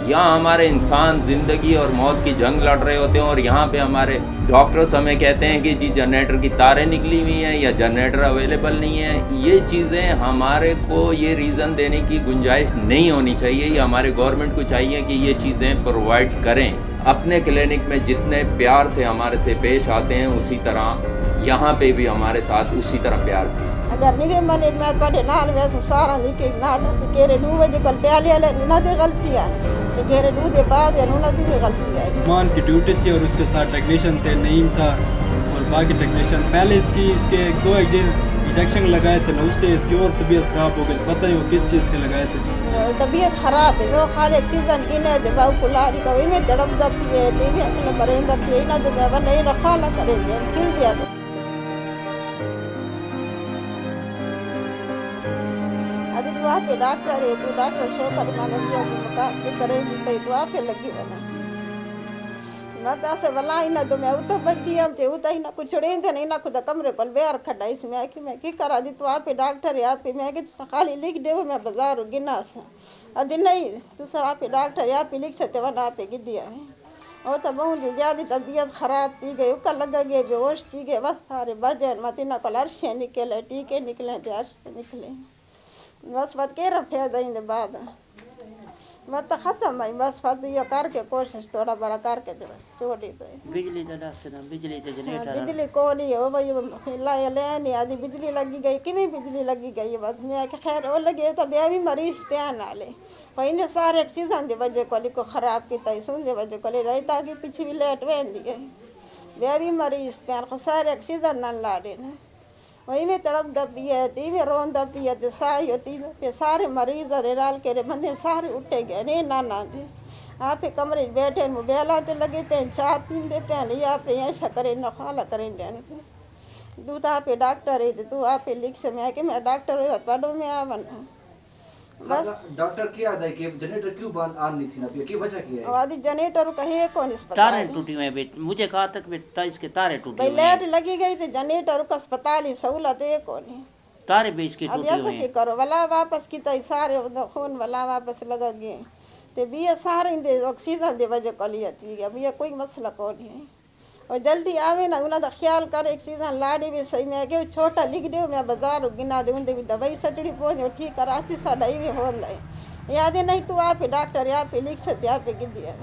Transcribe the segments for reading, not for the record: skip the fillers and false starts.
यहाँ हमारे इंसान ज़िंदगी और मौत की जंग लड़ रहे होते हैं और यहाँ पे हमारे डॉक्टर्स हमें कहते हैं कि जी जनरेटर की तारें निकली हुई हैं या जनरेटर अवेलेबल नहीं है। ये चीज़ें हमारे को ये रीज़न देने की गुंजाइश नहीं होनी चाहिए। ये हमारे गवर्नमेंट को चाहिए कि ये चीज़ें प्रोवाइड करें। अपने क्लिनिक में जितने प्यार से हमारे से पेश आते हैं उसी तरह यहाँ पे भी हमारे साथ उसी तरह प्यार से। अगर नहीं मने मैं तो नान में से सारा नहीं के नान से केरे डू बजे कल प्याले वाले ना दे गलतियां तो केरे डू दे बाद ना दी गलती है। मान की ड्यूटी थी और उसके साथ टेक्नीशियन थे, नईम था और बाकी टेक्नीशियन। पहले इसके 2 इंजेक्शन लगाए थे ना, उससे इसकी और तबीयत ख़राब हो गई। पता नहीं वो किस चीज़ के लगाए थे। तबीयत ख़राब है तो खाली ऑक्सीजन की ने दे बाऊ कुलारी तो में दड़प दब पिए देवी अपने मरेंदा पिए ना तो मैं नहीं रखा ला करेंगे फिर दिया तो अरे तो आप डॉक्टर है तो डॉक्टर शो करना लगी मका करेंगे पे तो आप लगी बना माता से भलाई ना तो मैं उतो बड्डी हम थे उता ही ना कुछ छोड़े थे नहीं ना खुदा कमरे पर बेर खड़ा इसमें कि मैं की करा दी तो आप डॉक्टर है आप मैं कि खाली लिख दे मैं बाजार गिना से अदि नहीं तो सब आप डॉक्टर है आप लिख सकते वना आप की दिया है और तो बहुत ज्यादा तबीयत खराब थी गई उका लगा गए बेहोश थी गए बस सारे वजन मत ना कलर से निकले टीके निकले जार से निकले बस बात के रफे देंगे बाद मत खत्म है बस फत ये करके कोशिश थोड़ा बड़ा करके दे छोड़ी तो बिजली तो दस ना बिजली तो जनरेटर बिजली कौन ही हो भाई लाइन आदि बिजली लगी गई कि नहीं बिजली लगी गई बस मैं खैर वो लगे तो बे भी मरीज पे ना ले पहले सारे ऑक्सीजन दे वजह को खराब की तई सुन दे वजह को रहता कि पीछे भी लेट वेन दी गई बे भी मरीज पे को सारे ऑक्सीजन न ला देना वही में तड़प दबी है ती में रोन दबी है तो साई होती पे सारे मरीज रेराल के बंदे सारे उठे गए नहीं ना दे आप कमरे बैठे बेला ते लगे थे चाय पी देते हैं नहीं आप ऐसा करें न खाला करें देने तू तो आप डॉक्टर है तू आप लिख से मैं कि मैं डॉक्टर है पढ़ो में आवना बस डॉक्टर क्या है कि जनरेटर क्यों बंद ऑन नहीं थी ना की वजह क्या है आदि जनरेटर कहे कौन अस्पताल तारे टूटी हुई है मुझे कहा तक इसके तारे टूटे भाई हुए हैं लाइट लगी गई तो जनरेटर का अस्पताल ही सहूलत है कौन है तारे बीच के अब टूटे ऐसा हुए की हैं करो वाला वापस की तई सारे खून वाला वापस लगा गए तो भी सारे दे ऑक्सीजन दे वजह कलिया थी अब ये कोई मसला कौन है और जल्दी आवे ना उन्हें तो ख्याल करे ऑक्सीजन लाड़ी भी सही मैं क्यों छोटा लिख दे मैं बाजार गिना दे उनके भी दवाई सटड़ी पहुँच ठीक करा सा दही भी हो रही याद नहीं तू आप डॉक्टर आप लिख सकते आप गिर दिया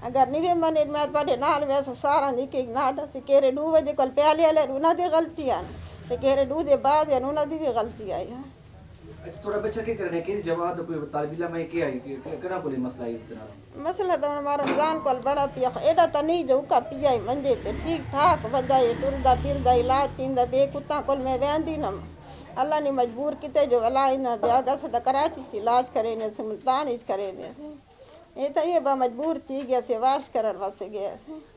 अगर नहीं मने मैं पढ़े नाल वैसे सारा निके नाट से केरे डू वजे कल प्याले वाले उन्हें दी गलतियां तो केरे डू दे बाद उन्हें दी भी गलती आई है थोड़ा बच्चा के करने के जवाब कोई तालिबिला में क्या आई कि करा बोले मसला है इतना मसला तो हमारा रमजान को बड़ा पिया एडा तो नहीं जो का पिया ही मंजे ते ठीक ठाक बजाए टुरदा फिरदा इलाज तींदा बे कुत्ता कोल में वेंदी न अल्लाह ने मजबूर किते जो अल्लाह इन जागा से कराची इलाज करे ने से मुल्तान इज करे ने ये तो ये बा मजबूर थी गया से वाश करन वासे गया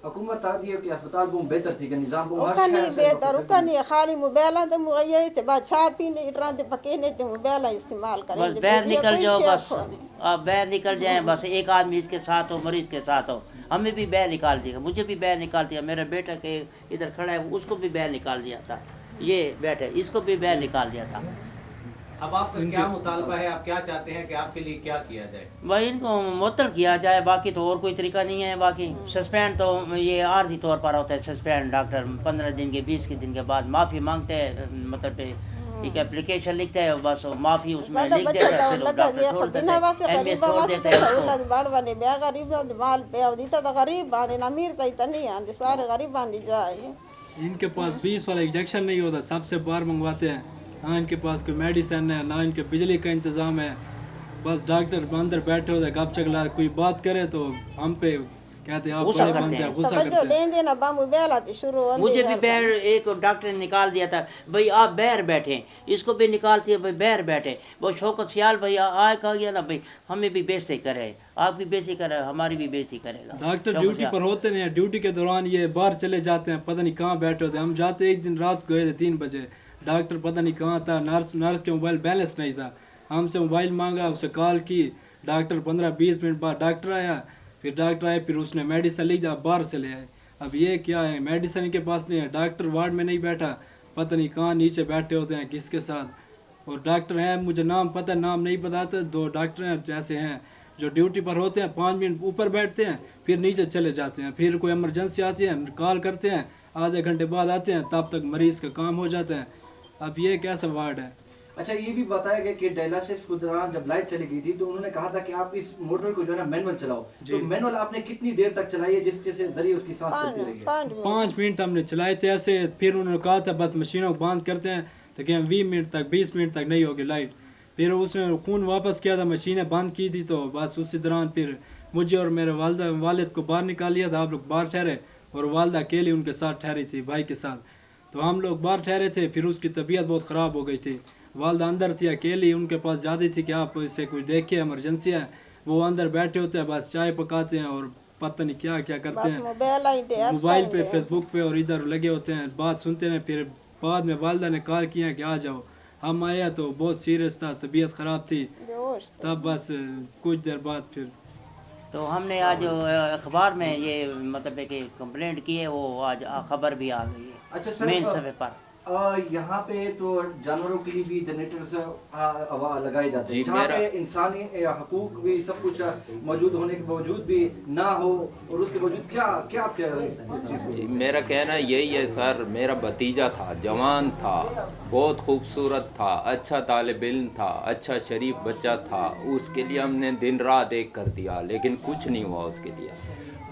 हुकूमत आ दी है कि अस्पताल को बेहतर थी कि निजाम को ओका नहीं बेहतर ओका नहीं खाली मोबाइल तो मुगैया ते बादशाह पीने इतना ते पकेने ते मोबाइल इस्तेमाल करें बस बाहर निकल जाओ बस आप बाहर निकल जाए बस एक आदमी इसके साथ हो मरीज के साथ हो हमें भी बाहर निकाल दिया मुझे भी बाहर निकाल दिया मेरा बेटा के इधर खड़ा है उसको भी बाहर निकाल दिया था ये बैठे इसको भी बाहर निकाल दिया था अब आपका क्या मुतालबा है आप क्या चाहते हैं कि आपके लिए क्या किया जाए भाई इनको मुअत्तल किया जाए बाकी तो और कोई तरीका नहीं है बाकी सस्पेंड तो ये आर्जी तौर पर होता है सस्पेंड डॉक्टर 15 दिन के 20 के दिन के बाद माफ़ी मांगते हैं मतलब एक एप्लीकेशन लिखते हैं बस माफ़ी उसमें लिख देते हैं फिर डॉक्टर छोड़ देते हैं एमएस छोड़ देते हैं इनके पास 20 वाला इंजेक्शन नहीं होता सबसे बाहर मंगवाते हैं ना इनके पास कोई मेडिसिन है ना इनके बिजली का इंतज़ाम है बस डॉक्टर अंदर बैठे होते गप चगला कोई बात करे तो हम पे कहते हैं आप बड़े बनते हैं गुस्सा करते हैं मुझे भी बाहर एक डॉक्टर ने निकाल दिया था भाई आप बाहर बैठे इसको भी निकाल दिया भाई बाहर बैठे वो शौकत सियाल भाई आए कहा गया ना भाई हमें भी बेइज्जती करे आपकी बेइज्जती करे हमारी भी बेइज्जती करेगा डॉक्टर ड्यूटी पर होते नहीं ड्यूटी के दौरान ये बाहर चले जाते हैं पता नहीं कहाँ बैठे होते हम जाते एक दिन रात गए थे 3 बजे डॉक्टर पता नहीं कहाँ था नर्स के मोबाइल बैलेंस नहीं था हमसे मोबाइल मांगा उसे कॉल की डॉक्टर 15-20 मिनट बाद डॉक्टर आया फिर डॉक्टर आए फिर उसने मेडिसिन लिख दिया बाहर से ले आए अब ये क्या है मेडिसिन के पास नहीं है डॉक्टर वार्ड में नहीं बैठा पता नहीं कहाँ नीचे बैठे होते हैं किसके साथ और डॉक्टर हैं मुझे नाम पता नाम नहीं बताते 2 डॉक्टर हैं जैसे हैं जो ड्यूटी पर होते हैं 5 मिनट ऊपर बैठते हैं, फिर नीचे चले जाते हैं। फिर कोई इमरजेंसी आती है, कॉल करते हैं, आधे घंटे बाद आते हैं, तब तक मरीज़ का काम हो जाता है। अब ये कैसा वार्ड है? अच्छा, ये भी बताया गया कि डायलिसिस के दौरान जब लाइट चली गई थी तो उन्होंने कहा था कि आप इस मोटर को जो है ना मैनुअल चलाओ। तो मैनुअल आपने कितनी देर तक चलाई है जिसके से जरिए उसकी सांस चलती रही है? 5 मिनट हमने चलाए थे ऐसे। फिर उन्होंने कहा था बस मशीनों को बंद करते हैं, लेकिन 20 मिनट तक नहीं होगी लाइट। फिर उसने खून वापस किया था, मशीनें बंद की थी, तो बस उसी दौरान फिर मुझे और मेरे वालिद को बाहर निकाल लिया था। आप लोग बाहर ठहरे और वालदा अकेली उनके साथ ठहरी थी, भाई के साथ। तो हम लोग बाहर ठहरे थे। फिर उसकी तबीयत बहुत ख़राब हो गई थी, वालदा अंदर थी अकेली, उनके पास ज़्यादा थी कि आप इसे कुछ देखिए, इमरजेंसी है। वो अंदर बैठे होते हैं, बस चाय पकाते हैं और पता नहीं क्या क्या करते हैं, मोबाइल पे, फेसबुक पे और इधर लगे होते हैं, बात सुनते हैं। फिर बाद में वालदा ने कॉल किया कि आ जाओ। हम आया तो बहुत सीरियस था, तबीयत ख़राब थी। तब बस कुछ देर बाद फिर तो हमने आज अखबार में ये मतलब है कि कंप्लेंट की है, वो आज खबर भी आ गई है। अच्छा सर, मेन सफ़े पर यहाँ पे तो जानवरों के लिए भी जनरेटर्स लगाए जाते हैं, जहाँ पे इंसानी हकूक भी सब कुछ मौजूद होने के बावजूद भी ना हो, और उसके बावजूद क्या क्या आप जी, मेरा कहना यही है सर, मेरा भतीजा था, जवान था, बहुत खूबसूरत था, अच्छा तालिब इल्म था, अच्छा शरीफ बच्चा था, उसके लिए हमने दिन रात एक कर दिया, लेकिन कुछ नहीं हुआ उसके लिए।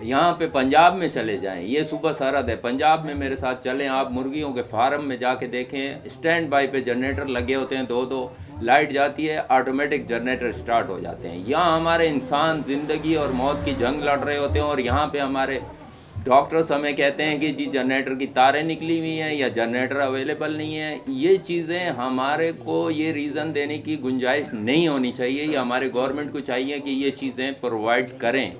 यहाँ पे पंजाब में चले जाएं, ये सुबह सरहद है, पंजाब में मेरे साथ चलें आप, मुर्गियों के फार्म में जाके देखें, स्टैंड बाई पे जनरेटर लगे होते हैं, 2-2 लाइट जाती है, ऑटोमेटिक जनरेटर स्टार्ट हो जाते हैं। यहाँ हमारे इंसान ज़िंदगी और मौत की जंग लड़ रहे होते हैं, और यहाँ पे हमारे डॉक्टर्स हमें कहते हैं कि जी जनरेटर की तारें निकली हुई हैं या जनरेटर अवेलेबल नहीं है। ये चीज़ें हमारे को ये रीज़न देने की गुंजाइश नहीं होनी चाहिए। ये हमारे गवर्नमेंट को चाहिए कि ये चीज़ें प्रोवाइड करें,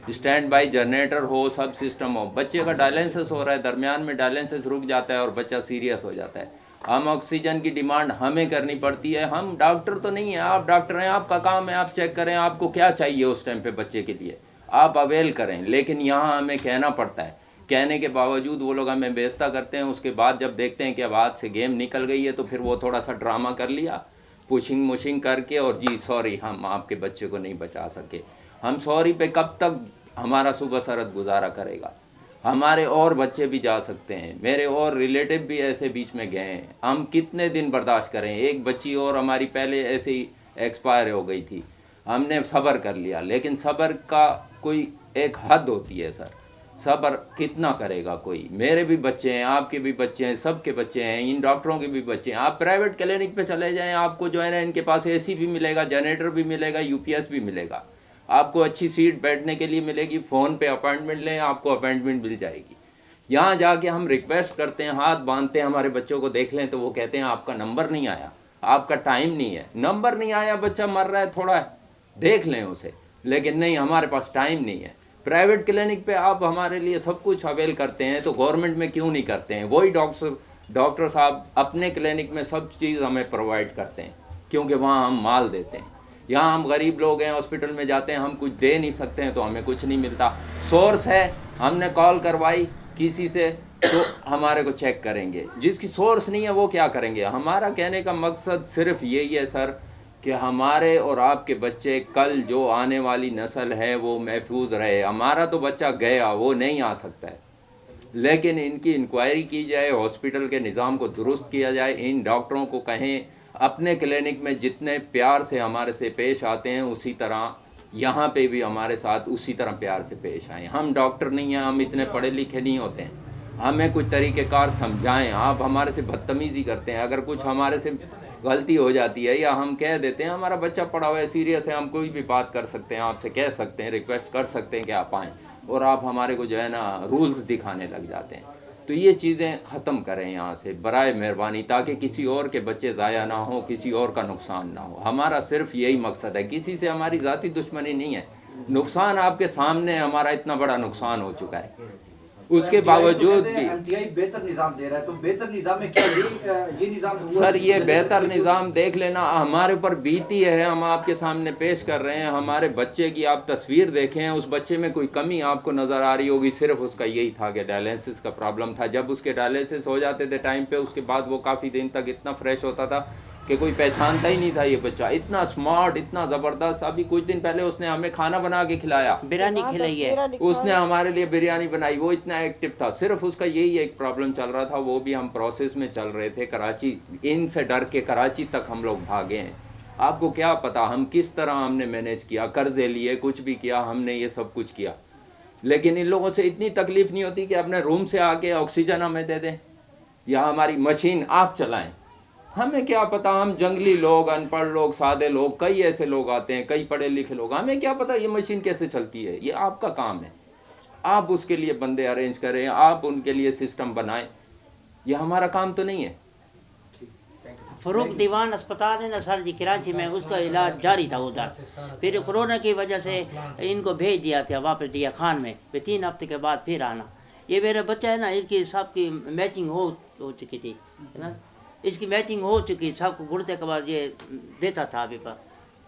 स्टैंड बाई जनरेटर हो, सब सिस्टम हो। बच्चे का डायलिसिस हो रहा है, दरमियान में डायलिसिस रुक जाता है और बच्चा सीरियस हो जाता है। हम ऑक्सीजन की डिमांड हमें करनी पड़ती है। हम डॉक्टर तो नहीं हैं, आप डॉक्टर हैं, आपका काम है आप चेक करें आपको क्या चाहिए उस टाइम पे बच्चे के लिए, आप अवेल करें। लेकिन यहाँ हमें कहना पड़ता है, कहने के बावजूद वो लोग हमें बेइज्जत करते हैं। उसके बाद जब देखते हैं कि अब हाथ से गेम निकल गई है, तो फिर वो थोड़ा सा ड्रामा कर लिया, पुशिंग करके, और जी सॉरी हम आपके बच्चे को नहीं बचा सके। हम सॉरी पे कब तक हमारा सुबह सरहद गुजारा करेगा? हमारे और बच्चे भी जा सकते हैं, मेरे और रिलेटिव भी ऐसे बीच में गए हैं, हम कितने दिन बर्दाश्त करें? एक बच्ची और हमारी पहले ऐसे ही एक्सपायर हो गई थी, हमने सब्र कर लिया, लेकिन सब्र का कोई एक हद होती है सर, सब्र कितना करेगा कोई? मेरे भी बच्चे हैं, आपके भी बच्चे हैं, सबके बच्चे हैं, इन डॉक्टरों के भी बच्चे हैं। आप प्राइवेट क्लिनिक पे चले जाएं, आपको जो है ना इनके पास एसी भी मिलेगा, जनरेटर भी मिलेगा, यूपीएस भी मिलेगा, आपको अच्छी सीट बैठने के लिए मिलेगी, फ़ोन पे अपॉइंटमेंट लें, आपको अपॉइंटमेंट मिल जाएगी। यहाँ जाके हम रिक्वेस्ट करते हैं, हाथ बांधते हैं, हमारे बच्चों को देख लें तो वो कहते हैं आपका नंबर नहीं आया, आपका टाइम नहीं है। नंबर नहीं आया, बच्चा मर रहा है, थोड़ा देख लें उसे, लेकिन नहीं हमारे पास टाइम नहीं है। प्राइवेट क्लिनिक पे आप हमारे लिए सब कुछ अवेल करते हैं, तो गवर्नमेंट में क्यों नहीं करते हैं? वही डॉक्टर साहब अपने क्लिनिक में सब चीज़ हमें प्रोवाइड करते हैं, क्योंकि वहाँ हम माल देते हैं। यहाँ हम गरीब लोग हैं, हॉस्पिटल में जाते हैं, हम कुछ दे नहीं सकते हैं, तो हमें कुछ नहीं मिलता। सोर्स है, हमने कॉल करवाई किसी से तो हमारे को चेक करेंगे, जिसकी सोर्स नहीं है वो क्या करेंगे? हमारा कहने का मकसद सिर्फ यही है सर कि हमारे और आपके बच्चे, कल जो आने वाली नस्ल है वो महफूज रहे। हमारा तो बच्चा गया, वो नहीं आ सकता है, लेकिन इनकी इंक्वायरी की जाए, हॉस्पिटल के निज़ाम को दुरुस्त किया जाए। इन डॉक्टरों को कहें अपने क्लिनिक में जितने प्यार से हमारे से पेश आते हैं, उसी तरह यहाँ पे भी हमारे साथ उसी तरह प्यार से पेश आएँ। हम डॉक्टर नहीं हैं, हम इतने पढ़े लिखे नहीं होते हैं, हमें कुछ तरीक़ेकार समझाएं। आप हमारे से बदतमीज़ी करते हैं, अगर कुछ हमारे से गलती हो जाती है या हम कह देते हैं हमारा बच्चा पढ़ा हुआ है, सीरियस है, हम कोई भी बात कर सकते हैं, आपसे कह सकते हैं, रिक्वेस्ट कर सकते हैं कि आप आएँ, और आप हमारे को जो है ना रूल्स दिखाने लग जाते हैं। तो ये चीज़ें ख़त्म करें यहाँ से बराए मेहरबानी, ताकि किसी और के बच्चे ज़ाया ना हो, किसी और का नुकसान ना हो। हमारा सिर्फ यही मकसद है, किसी से हमारी ज़ाती दुश्मनी नहीं है। नुकसान आपके सामने, हमारा इतना बड़ा नुकसान हो चुका है, उसके बावजूद भी एमटीआई बेहतर निज़ाम दे रहा है, तो बेहतर निज़ाम में क्या ये निज़ाम सर, ये बेहतर निज़ाम देख लेना हमारे ऊपर बीती है, हम आपके सामने पेश कर रहे हैं। हमारे बच्चे की आप तस्वीर देखें, उस बच्चे में कोई कमी आपको नज़र आ रही होगी, सिर्फ उसका यही था कि डायलिसिस का प्रॉब्लम था। जब उसके डायलिसिस हो जाते थे टाइम पे, उसके बाद वो काफ़ी दिन तक इतना फ्रेश होता था कि कोई पहचानता ही नहीं था ये बच्चा, इतना स्मार्ट, इतना ज़बरदस्त। अभी कुछ दिन पहले उसने हमें खाना बना के खिलाया, बिरयानी खिलाई है, उसने हमारे लिए बिरयानी बनाई, वो इतना एक्टिव था। सिर्फ उसका यही एक प्रॉब्लम चल रहा था, वो भी हम प्रोसेस में चल रहे थे। कराची, इनसे डर के कराची तक हम लोग भागे हैं। आपको क्या पता हम किस तरह हमने मैनेज किया, कर्जे लिए, कुछ भी किया, हमने ये सब कुछ किया। लेकिन इन लोगों से इतनी तकलीफ़ नहीं होती कि अपने रूम से आके ऑक्सीजन हमें दे दें या हमारी मशीन आप चलाएं। हमें क्या पता, हम जंगली लोग, अनपढ़ लोग, सादे लोग, कई ऐसे लोग आते हैं, कई पढ़े लिखे लोग, हमें क्या पता ये मशीन कैसे चलती है। ये आपका काम है, आप उसके लिए बंदे अरेंज करें, आप उनके लिए सिस्टम बनाएं, ये हमारा काम तो नहीं है। फरूक दीवान अस्पताल है ना सर जी कराची में, उसका इलाज जारी था उधर। फिर कोरोना की वजह से इनको भेज दिया था वापस दिया खान में, फिर 3 हफ्ते के बाद फिर आना। ये मेरा बच्चा है ना, इसकी सबकी मैचिंग हो चुकी थी, है ना, इसकी मैचिंग हो चुकी, सबको गुर्दे के बाद ये देता था।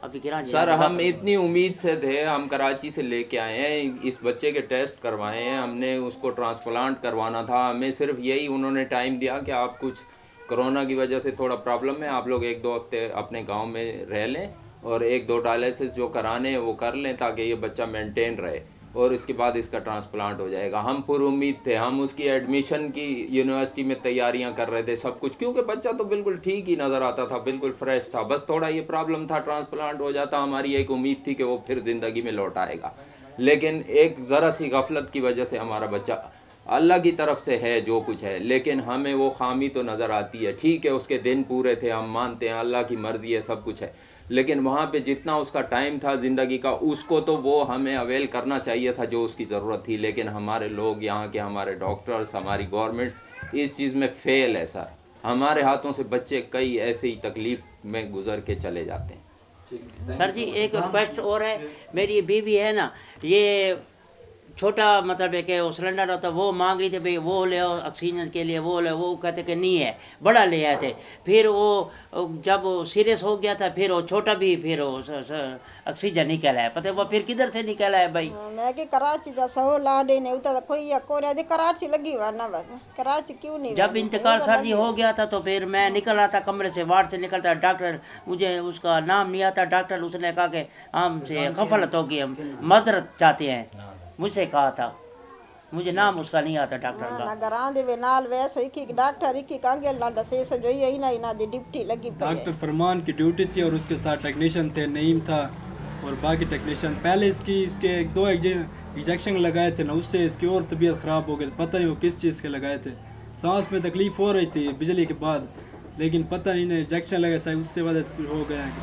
अभी कराची सर हम इतनी उम्मीद से थे, हम कराची से लेके आए हैं, इस बच्चे के टेस्ट करवाए हैं, हमने उसको ट्रांसप्लांट करवाना था। हमें सिर्फ यही उन्होंने टाइम दिया कि आप कुछ कोरोना की वजह से थोड़ा प्रॉब्लम है, आप लोग 1-2 हफ्ते अपने गांव में रह लें और 1-2 डायलिसिस जो कराने हैं वो कर लें ताकि ये बच्चा मेंटेन रहे, और इसके बाद इसका ट्रांसप्लांट हो जाएगा। हम पूरी उम्मीद थे, हम उसकी एडमिशन की यूनिवर्सिटी में तैयारियां कर रहे थे, सब कुछ, क्योंकि बच्चा तो बिल्कुल ठीक ही नज़र आता था, बिल्कुल फ्रेश था। बस थोड़ा ये प्रॉब्लम था, ट्रांसप्लांट हो जाता, हमारी एक उम्मीद थी कि वो फिर ज़िंदगी में लौट आएगा। लेकिन एक ज़रा सी गफलत की वजह से हमारा बच्चा, अल्लाह की तरफ से है जो कुछ है, लेकिन हमें वो खामी तो नज़र आती है। ठीक है उसके दिन पूरे थे, हम मानते हैं, अल्लाह की मर्ज़ी है, सब कुछ है, लेकिन वहाँ पे जितना उसका टाइम था ज़िंदगी का, उसको तो वो हमें अवेल करना चाहिए था जो उसकी ज़रूरत थी। लेकिन हमारे लोग यहाँ के, हमारे डॉक्टर्स, हमारी गवर्नमेंट्स इस चीज़ में फ़ेल है सर। हमारे हाथों से बच्चे कई ऐसे ही तकलीफ़ में गुजर के चले जाते हैं। सर जी एक रिक्वेस्ट और है, मेरी बीवी है ना, ये छोटा मतलब है कि वो सिलेंडर होता वो मांग रही थी भाई वो ले आओ ऑक्सीजन के लिए, वो ले, वो कहते कि नहीं है, बड़ा ले आए थे। फिर वो जब सीरियस हो गया था फिर वो छोटा भी फिर वो ऑक्सीजन निकल आया, पता है वो फिर किधर से निकल आया भाई। मैं कि कराची जा सो लाडे ने उता कोई या कोरिया जे कराची लगी हुआ ना, बस कराची क्यों नहीं। जब इंतकाल सर जी हो गया था तो फिर मैं निकल रहा था कमरे से, वार्ड से निकलता, डॉक्टर, मुझे उसका नाम नहीं आता डॉक्टर, उसने कहा कि हमसे गफलत हो गई, हम मदरत चाहते हैं, मुझसे कहा था, मुझे नाम उसका नहीं आता डॉक्टर का। ना घरां दे नाल वैसे एक डॉक्टर एक कांगे ना दसे से जो यही ना इना दी ड्यूटी लगी पई है। डॉक्टर फरमान की ड्यूटी थी और उसके साथ टेक्नीशियन थे, नईम था और बाकी टेक्नीशियन। पहले इसके 2 इंजेक्शन लगाए थे ना, उससे इसकी और तबीयत ख़राब हो गई, पता नहीं वो किस चीज़ के लगाए थे। सांस में तकलीफ़ हो रही थी बिजली के बाद, लेकिन पता नहीं इंजेक्शन लगाए, उससे वजह हो गया है कि